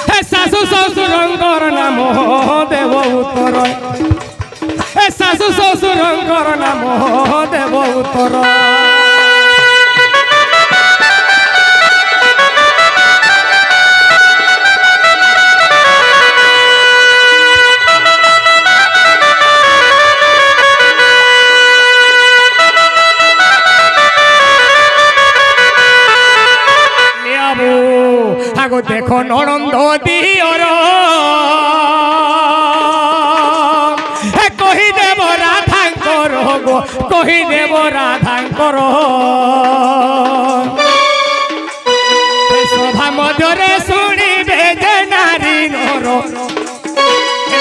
হে শাশু শ্বশুরঙ্কর নাম দেব উত্তর, হে শাশু শ্বশুরঙ্কর নাম দেব উত্তর। আগো দেখো ননন্দ দিওর কহি দেব রাধাঙ্কর গো, কহি দেব রাধাঙ্কর সভা মধ্যরে শুনিবে যে নারী নর,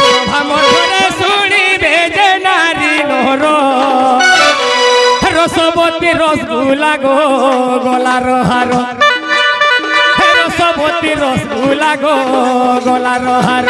সভা মধ্যরে শুনিবে যে নারী নর রসবতী রসগুলা গো গলার হার, রসবতী রসগুলা গো গলার হার।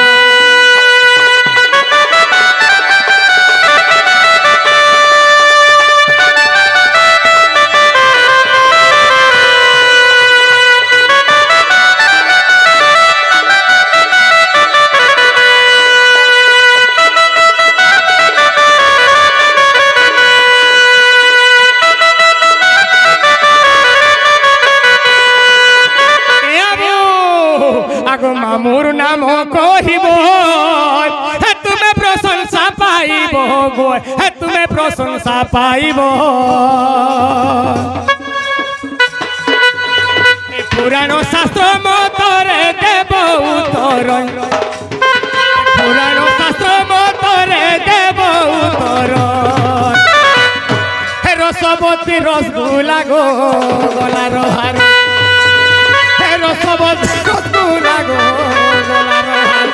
মামুর নাম কহিব তুমি প্রশংসা পাইব গো, তুমি প্রশংসা পাইব। পুরাণ শাস্ত্র মতরে দেব উত্তর, পুরাণ শাস্ত্র মতরে দেব উত্তর। রসবতী রসগুলা গো গলার হার, রসবতী রসগুলা গো গলার হার।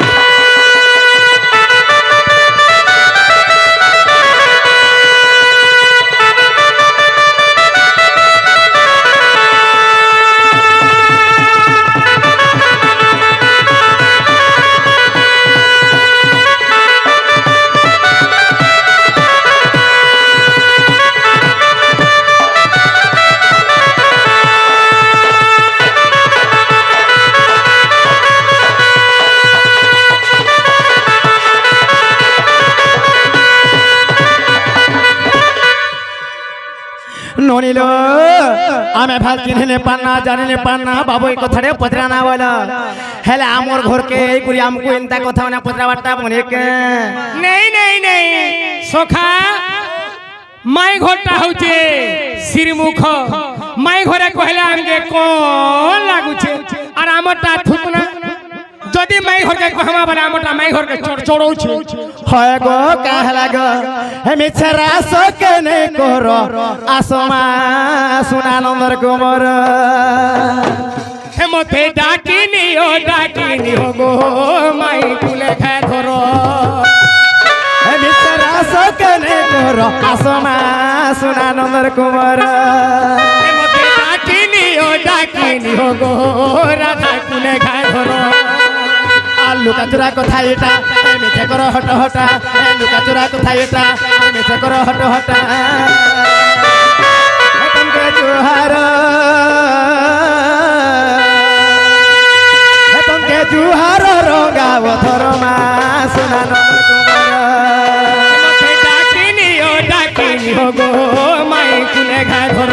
ননিল আমি ভাল চিনিলে পান্না জানিলে পান্না বাবু এই কথাটা পচরা না বল, হেলে আমার ঘরকে এই করি আমকু এন্তা কথা মানে পচরাবারটা মনে কে নেই নেই নেই সখা। মাই ঘরটা হচ্ছে শ্রীমুখ, মাই ঘরে কহিলা আমকে কোন লাগুছে আর আমারটা থুতনা। যদি মাই ঘরকে কহমা বলে আমারটা মাই ঘরকে চড়ৌছে হয় গো কাহলা গো হেমি ছেড়া সকে নেই কর আসমা সুনানন্দর কুমর হেমতে ডাকিনি গো মাই কুলে খায় ধর হেমি ছেড়া সকে নেই কর আসমা সুনানন্দর কুমর হেমতে ডাকিনি গো রাধা কুলে খায় ধর। লুকা চোরা কথা এটা মিছে কর হট হটা, লুকা চোরা কথা এটা মিছে কর হট হটা। তমকে জুহার তমকে জুহার রঙাব ধরমা সুনানন্দ কুমার ডাকিনি গো মাই কুলে ঘা ধর।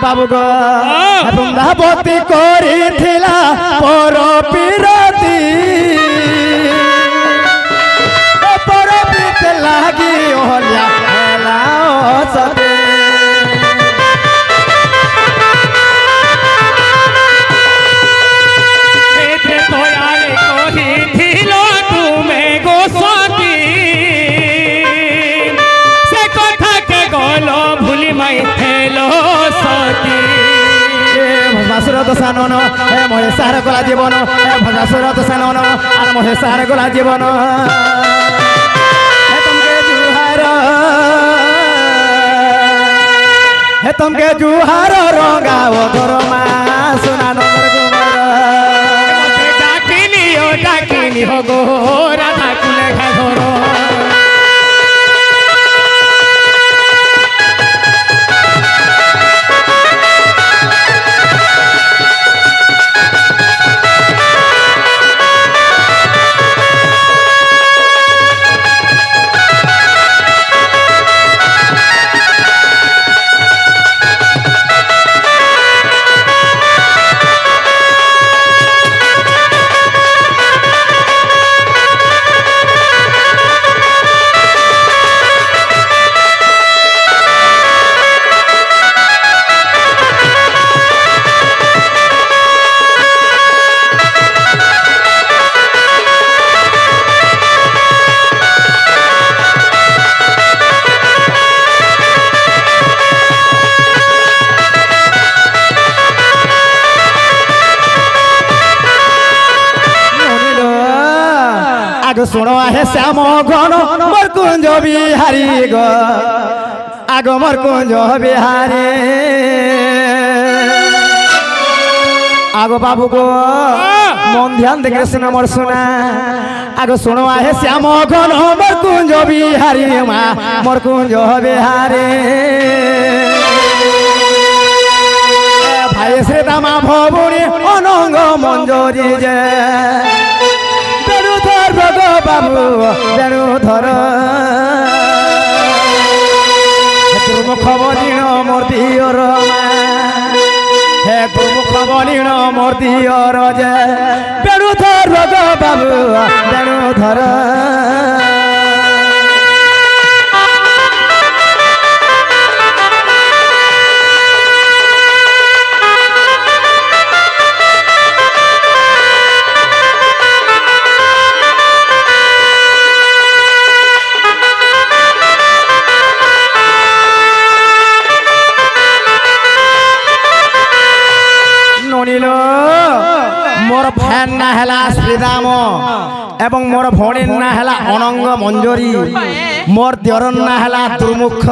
বাবু গো বৃন্দাবতী করিছিলা পর পিরতি পর পিত লাগি হলিয়া হেলা সতে ভস্মাসুর দশানন হে মহেশার গলা জীবন হে ভস্মাসুর দশানন আর মহেশার গলা জীবন হে তমকে জুহার হে তমকে জুহার রঙা ও ধরমা সোনা নগর কুমার ডাকিনি হগো রাধা কুলে ঘর শুনো আহে শ্যাম ঘন মোর কুঞ্জ বিহারি গো আগ মোর কুঞ্জ বিহারি আগ বাবু গো মন ধ্যান দেখে শোনা মোর শোনা আগ শুনো আহে শ্যাম ঘন মোর কুঞ্জ বিহারি মা মোর কুঞ্জ বিহারি ভাই শ্রীরামা ভবনী অনঙ্গ মঞ্জরি যে বাবু বেণু ধর দুর্মুখ বলিণ মূর্তির হে দুর্মুখ বলিণ মূর্তির যে বেণু ধর বাবু বেণু ধর মোর ফ্যান না হেলা শ্রীরাম এবং মোর ভণীর না হেলা অনঙ্গ মঞ্জরি মোর দিয়রন না হেলা দুর্মুখ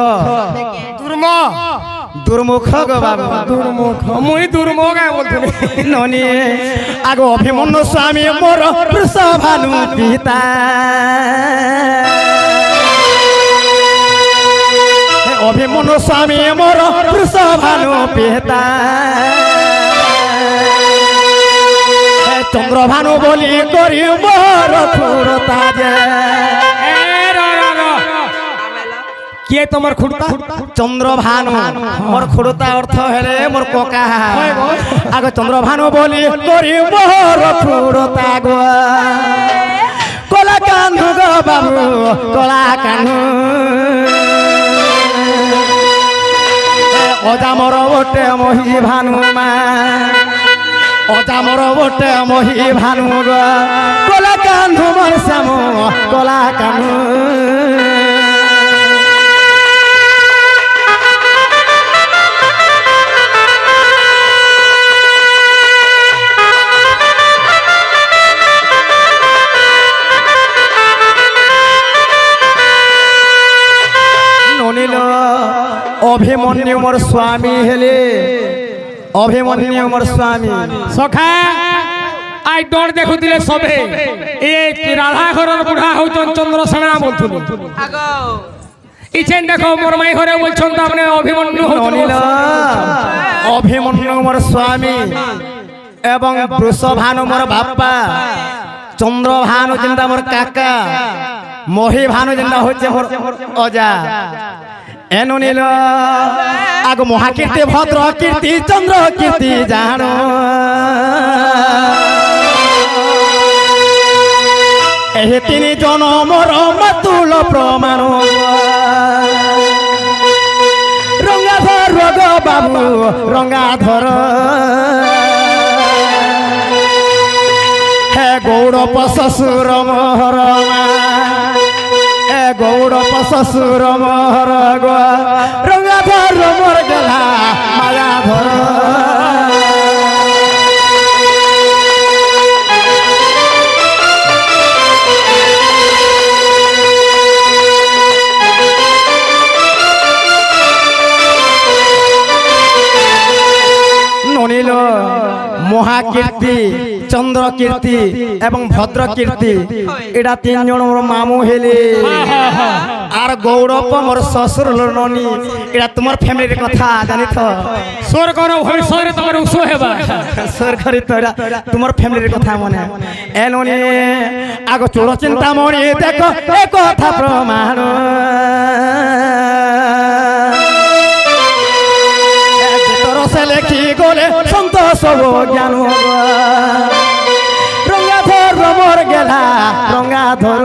দুর্মুখ গো বাবা দুর্মুখ মুই দুর্মুখ বলছিলি ননি আগ অভিমন্যু স্বামী মোর বৃষভানু পিতা অভিমন্যু স্বামী মোর বৃষভানু পিতা চন্দ্রভানু বলি করি মোর খুড়তা যে কে তোমার খুড়তা চন্দ্রভানু মোর খুড়তা অর্থ হেলে মোর কোকা আগ চন্দ্রভানু বলি করি মোর খুড়তা গো কলা কানু গো বাবু কলা কানু অজা মোর বটে মহি ভানু মা অজা মোর বটে মহি ভানু গো কলা কানু মোর শ্যাম কলা কানু অভিমন্যু মোর স্বামী হেলে অভিমন্যু মোর স্বামী সখা আই ডর দেখুଥିଲେ সবে এই রাধা ঘরর বুড়া হইতন চন্দ্রসেনা বলতুন আগো ইছেন দেখো মোর মাই ঘরে বলছন তো আপনি অভিমন্যু হইতন অভিমন্যু মোর স্বামী এবং বৃষভানু মোর বাপ্পা চন্দ্রভানু যেটা মোর কাকা মহি ভানু যেটা হচ্ছে মোর অজা এনু নীল আগ মহাকীর্তি ভদ্র কীর্তি চন্দ্র কীর্তি জানো এই তিনি জনমর মাতুল প্রমাণ রঙ্গাধর রোগ বাবু রঙ্গাধর হে গৌড়প শ্বশুর মোহর গৌড়প শ্বশুর মোহর গো রঙ্গাধর মোর গেলা মায়া ধর নলিল মহাকীর্তি চন্দ্রকীর্তি এবং ভদ্রকীর্তি এটা তিনজন মোর মামু হেলে আর গৌরব মোর শ্বশুর ননি এটা তোমার ফ্যামিলির কথা জানিথ স্বর্গর ভবিষ্যতে তোমার উৎস হেবা সরকারি তো এটা তোমার ফ্যামিলির কথা মনে এ ননি আগ চোর চিন্তা মনি দেখো এ কথা প্রমাণ তরসে লেখি গলে সন্তোষ জ্ঞান রঙ্গাধর রমর গেলা রঙ্গাধর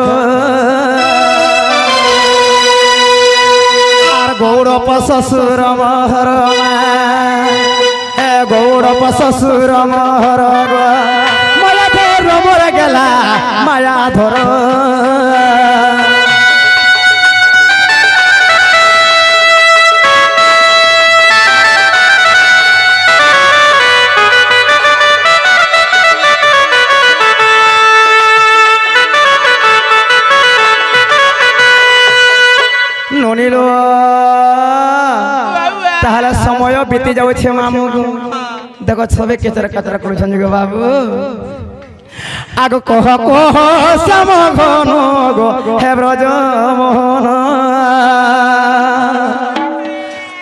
আর গৌরব শ্বশুর মহর গৌরব শ্বশুর মহর মায়াধর রমর গেলা মায়াধর ননিল তাহলে সময় বিতি যাচ্ছে মামু দেখো সবে কেচরা কাচরা করছেন গো বাবু আগ কহ কহ শ্যাম ঘন গো হে ব্রজ মোহন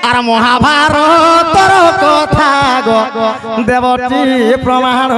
আর মহাভারতর কথা গো দেবতী প্রমাণ